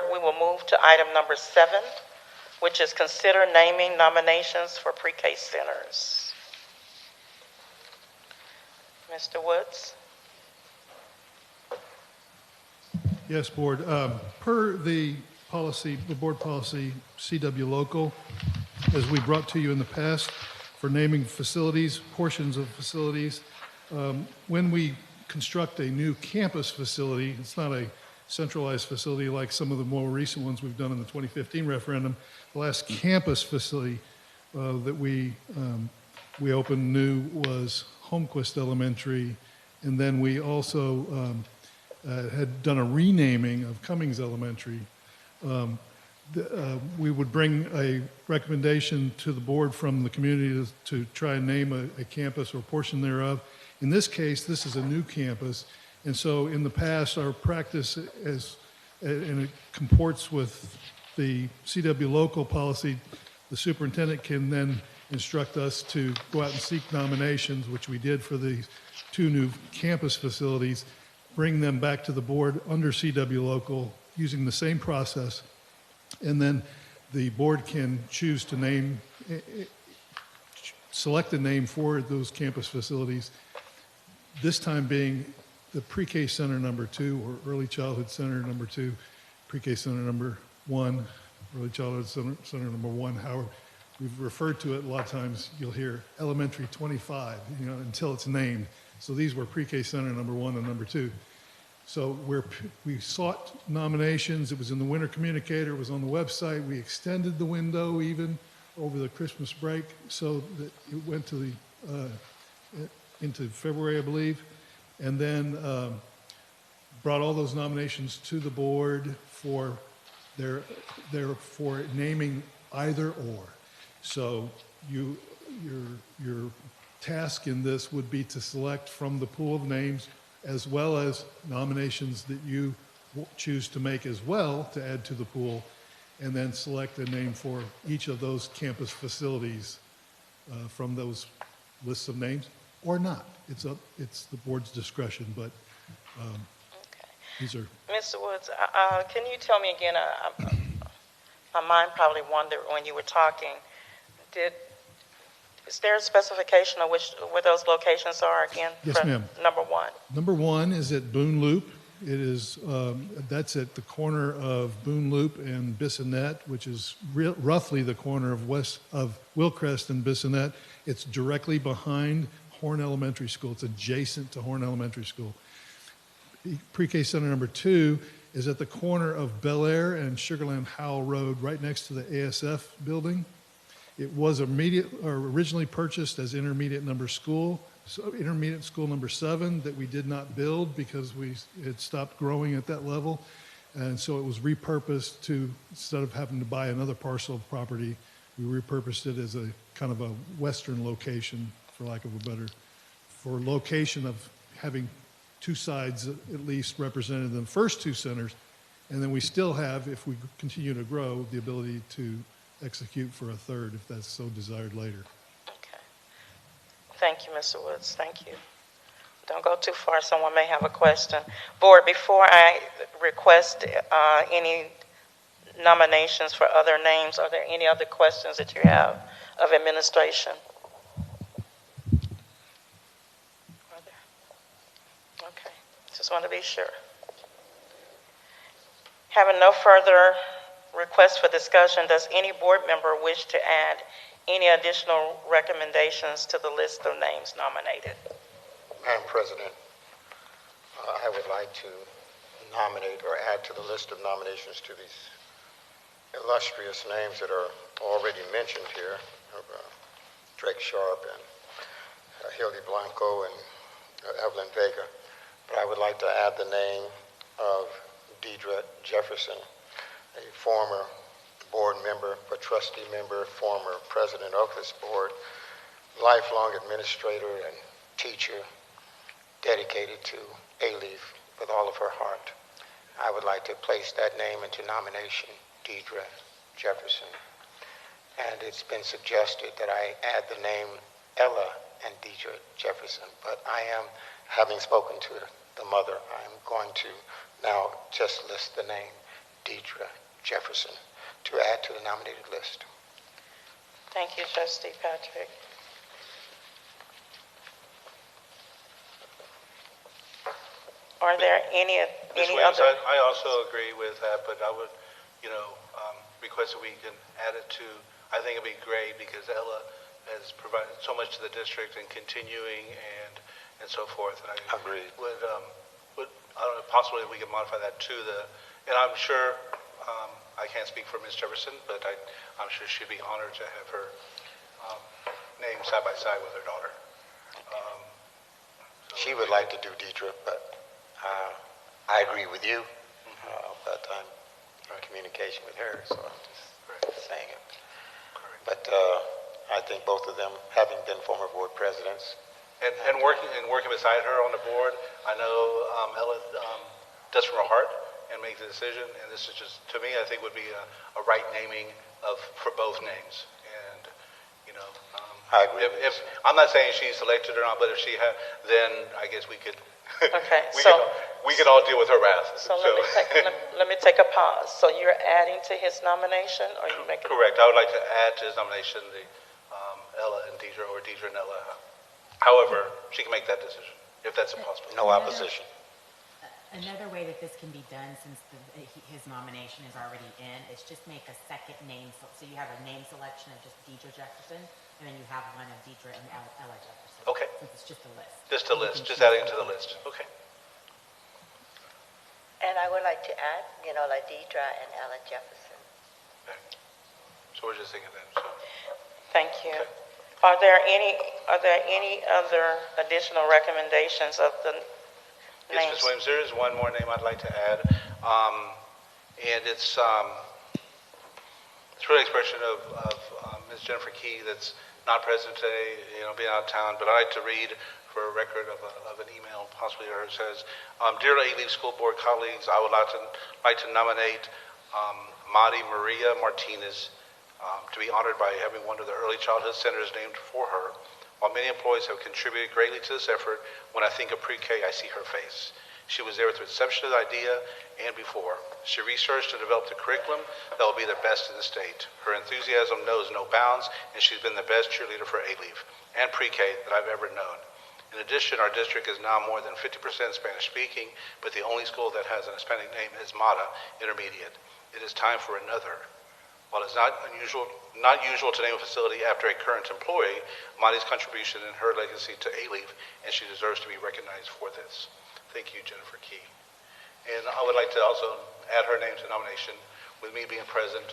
Board, we will move to item number 7, which is consider naming nominations for pre-K centers. Mr. Woods? Yes, Board. Per the policy, the board policy CW local, as we brought to you in the past for naming facilities, portions of facilities, when we construct a new campus facility, it's not a centralized facility like some of the more recent ones we've done in the 2015 referendum. The last campus facility that we opened new was Holmquist Elementary, and then we also had done a renaming of Cummings Elementary. We would bring a recommendation to the board from the community to try and name a campus or a portion thereof. In this case, this is a new campus, and so in the past, our practice is, and it comports with the CW local policy, the superintendent can then instruct us to go out and seek nominations, which we did for the 2 new campus facilities, bring them back to the board under CW local using the same process, and then the board can choose to name, select a name for those campus facilities, this time being the pre-K center number 2 or early childhood center number 2, pre-K center number 1, early childhood center number 1. However, we've referred to it a lot of times. You'll hear elementary 25, until it's named. So these were pre-K center number 1 and number 2. So we sought nominations. It was in the Winter Communicator. It was on the website. We extended the window even over the Christmas break so that it went to the into February, I believe, and then brought all those nominations to the board for for naming either or. So your task in this would be to select from the pool of names as well as nominations that you choose to make as well to add to the pool, and then select a name for each of those campus facilities from those lists of names, or not. It's the board's discretion, but Okay. these are. Mr. Woods, can you tell me again, my mind probably wandered when you were talking, is there a specification of where those locations are again? Yes, ma'am. Number 1. Number 1 is at Boone Loop. It is, that's at the corner of Boone Loop and Bissonnette, which is roughly the corner of Wilcrest and Bissonnette. It's directly behind Horn Elementary School. It's adjacent to Horn Elementary School. Pre-K Center number 2 is at the corner of Bel Air and Sugarland Howell Road, right next to the ASF building. It was originally purchased as intermediate school number 7 that we did not build because we had stopped growing at that level. And so it was repurposed to, instead of having to buy another parcel of property, we repurposed it as a kind of a western location, for lack of a better, for location of having 2 sides at least represented in the first 2 centers. And then we still have, if we continue to grow, the ability to execute for a 3rd if that's so desired later. Okay. Thank you, Mr. Woods. Thank you. Don't go too far. Someone may have a question. Board, before I request any nominations for other names, are there any other questions that you have of administration? Are there? Okay. Just want to be sure. Having no further requests for discussion, does any board member wish to add any additional recommendations to the list of names nominated? Madam President, I would like to nominate or add to the list of nominations to these illustrious names that are already mentioned here, of Drake Sharp and Hildy Blanco and Evelyn Vega. But I would like to add the name of Deidre Jefferson, a former board member, a trustee member, former president of this board, lifelong administrator and teacher, dedicated to Alief with all of her heart. I would like to place that name into nomination, Deidre Jefferson. And it's been suggested that I add the name Ella and Deidre Jefferson, but I am, having spoken to the mother, I'm going to now just list the name Deidre Jefferson to add to the nominated list. Thank you, Trustee Patrick. Are there any Ms. Williams, other? I also agree with that, but I would, request that we can add it to, I think it'd be great because Ella has provided so much to the district and continuing and so forth. And I Agreed. would, I don't know, possibly we could modify that to and I'm sure, I can't speak for Ms. Jefferson, but I'm sure she'd be honored to have her name side by side with her daughter. She would like to do Deidre, but I agree with you. But I'm in communication with her, so I'm just saying it. But I think both of them, having been former board presidents, And working beside her on the board, I know Ella does from her heart and makes a decision. And this is just, to me, I think would be a right naming for both names. And I agree. If I'm not saying she's selected or not, but if she had, then I guess we could. Okay, we could all deal with her wrath. So let me take a pause. So you're adding to his nomination, or you making? Correct. I would like to add to his nomination the Ella and Deidre, or Deidre and Ella. However, she can make that decision if that's a possibility. No opposition. Another way that this can be done, since his nomination is already in, is just make a second name. So you have a name selection of just Deidre Jefferson, and then you have one of Deidre and Ella Jefferson. Okay. Since it's just a list. Just a list, just adding to the list. Okay. And I would like to add, like Deidre and Ella Jefferson. Okay. So we're just thinking that. So. Thank you. Okay. Are there any other additional recommendations of the Yes, names? Ms. Williams, there is one more name I'd like to add, and it's really an expression of Ms. Jennifer Key that's not present today, being out of town, but I'd like to read for a record of an email, possibly hers, says, Dear Alief School Board colleagues, I would like to nominate Madi Maria Martinez to be honored by having one of the early childhood centers named for her. While many employees have contributed greatly to this effort, when I think of pre-K, I see her face. She was there with the inception of the idea and before. She researched and developed a curriculum that will be the best in the state. Her enthusiasm knows no bounds, and she's been the best cheerleader for Alief and pre-K that I've ever known. In addition, our district is now more than 50% Spanish-speaking, but the only school that has an Hispanic name is MATA Intermediate. It is time for another. While it's not usual to name a facility after a current employee, Madi's contribution and her legacy to Alief, and she deserves to be recognized for this. Thank you, Jennifer Key. And I would like to also add her name to the nomination, with me being present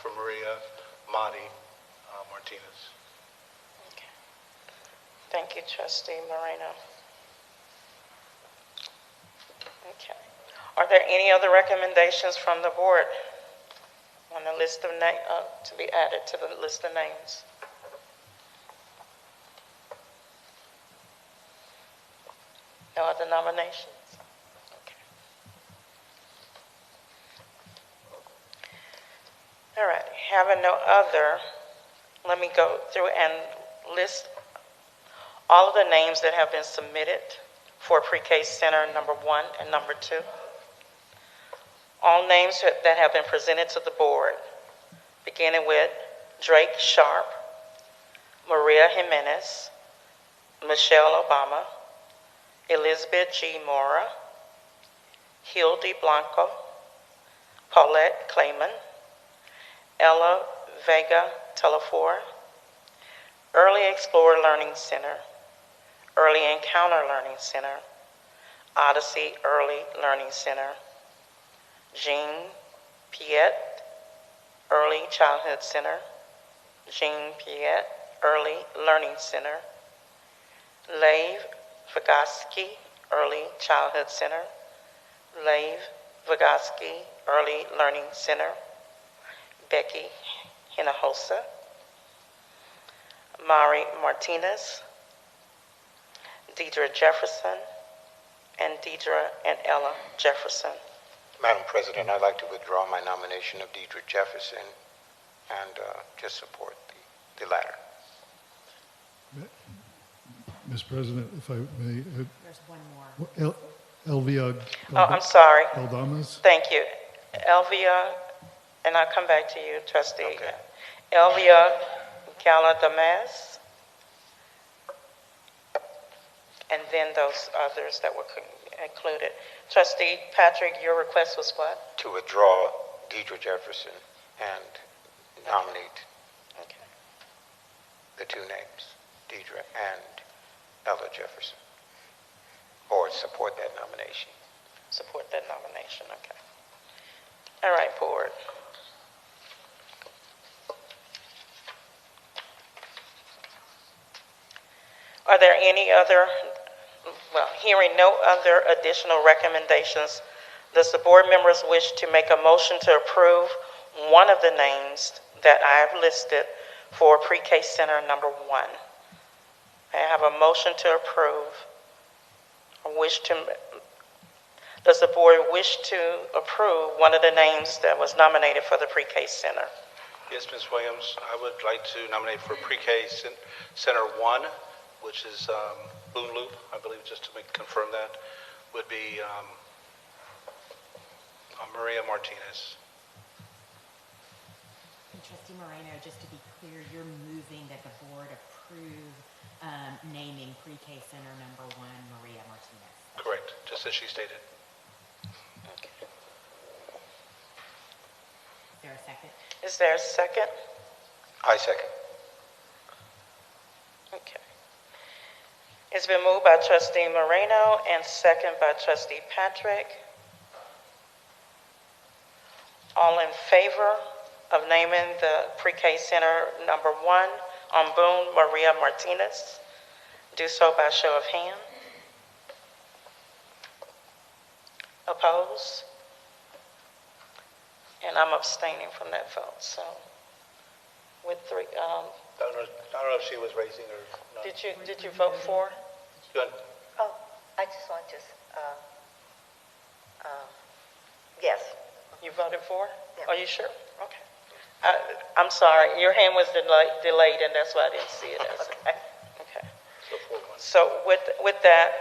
for Maria Madi Martinez. Okay. Thank you, Trustee Moreno. Okay. Are there any other recommendations from the board on the list of to be added to the list of names? No other nominations? Okay. All right, having no other, let me go through and list all of the names that have been submitted for Pre-K Center number 1 and number 2. All names that have been presented to the board, beginning with Drake Sharp, Maria Jimenez, Michelle Obama, Elizabeth G. Mora, Hildy Blanco, Paulette Clayman, Ella Vega Telefor, Early Explorer Learning Center, Early Encounter Learning Center, Odyssey Early Learning Center, Jean Piet Early Childhood Center, Jean Piet Early Learning Center, Lev Vygotsky Early Childhood Center, Lev Vygotsky Early Learning Center, Becky Hinojosa, Mari Martinez, Deidre Jefferson, and Deidre and Ella Jefferson. Madam President, I'd like to withdraw my nomination of Deidre Jefferson and just support the latter. Mr. President, if I may, There's one more. Elvia Oh, I'm sorry. Aldamas. Thank you. Elvia, and I'll come back to you, trustee. Okay. Elvia Galadames, and then those others that were included. Trustee Patrick, your request was what? To withdraw Deidre Jefferson and nominate Okay. the two names, Deidre and Ella Jefferson. Board support that nomination. Support that nomination, okay. All right, board. Are there any other, well, hearing no other additional recommendations, does the board members wish to make a motion to approve one of the names that I have listed for pre-K center number 1? May I have a motion to approve? Does the board wish to approve one of the names that was nominated for the pre-K center? Yes, Ms. Williams, I would like to nominate for pre-K Center 1, which is Boone Loop, I believe, just to confirm that, would be Maria Martinez. And Trustee Moreno, just to be clear, you're moving that the board approve naming pre-K center number 1 Maria Martinez. Correct, just as she stated. Okay. Is there a second? Is there a second? I second. Okay. It's been moved by trustee Moreno and second by trustee Patrick. All in favor of naming the pre-K center number 1 on Boone Maria Martinez, do so by show of hand. Oppose? And I'm abstaining from that vote, so with 3, I don't know if she was raising or not. did you vote for? Go ahead. Oh, I just want to, yes. You voted for? Yeah. Are you sure? Okay. I'm sorry, your hand was delayed, and that's why I didn't see it. Okay. So 4-1. So with that,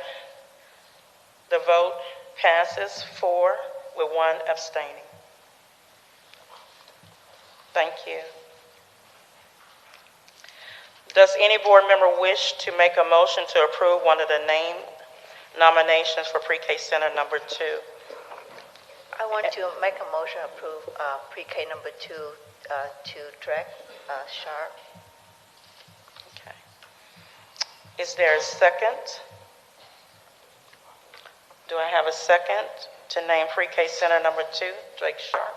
the vote passes 4 with 1 abstaining. Thank you. Does any board member wish to make a motion to approve one of the name nominations for pre-K center number 2? I want to make a motion to approve pre-K number 2 to Drek Sharp. Okay. Is there a second? Do I have a second to name pre-K center number 2, Drake Sharp?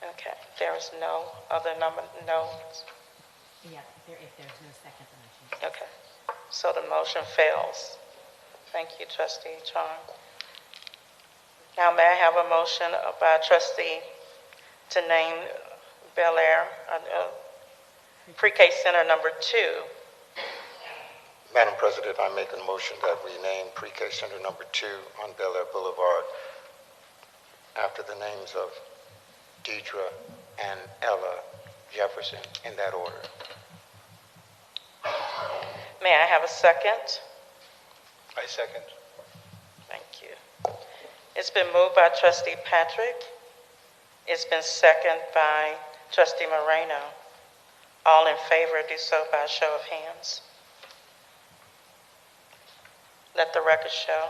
Okay, there is no other no. Yeah, if there's no second, the motion. Okay, so the motion fails. Thank you, trustee Truong. Now, may I have a motion by trustee to name Bel Air pre-K center number 2? Madam President, I make a motion that we name pre-K center number 2 on Bel Air Boulevard after the names of Deidre and Ella Jefferson, in that order. May I have a second? I second. Thank you. It's been moved by trustee Patrick. It's been seconded by trustee Moreno. All in favor, do so by a show of hands. Let the record show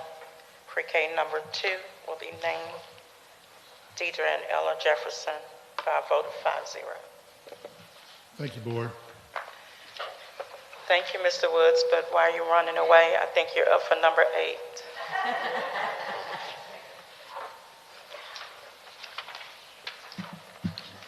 pre-K number 2 will be named Deidre and Ella Jefferson by a vote of 5-0. Thank you, board. Thank you, Mr. Woods, but while you're running away, I think you're up for number 8.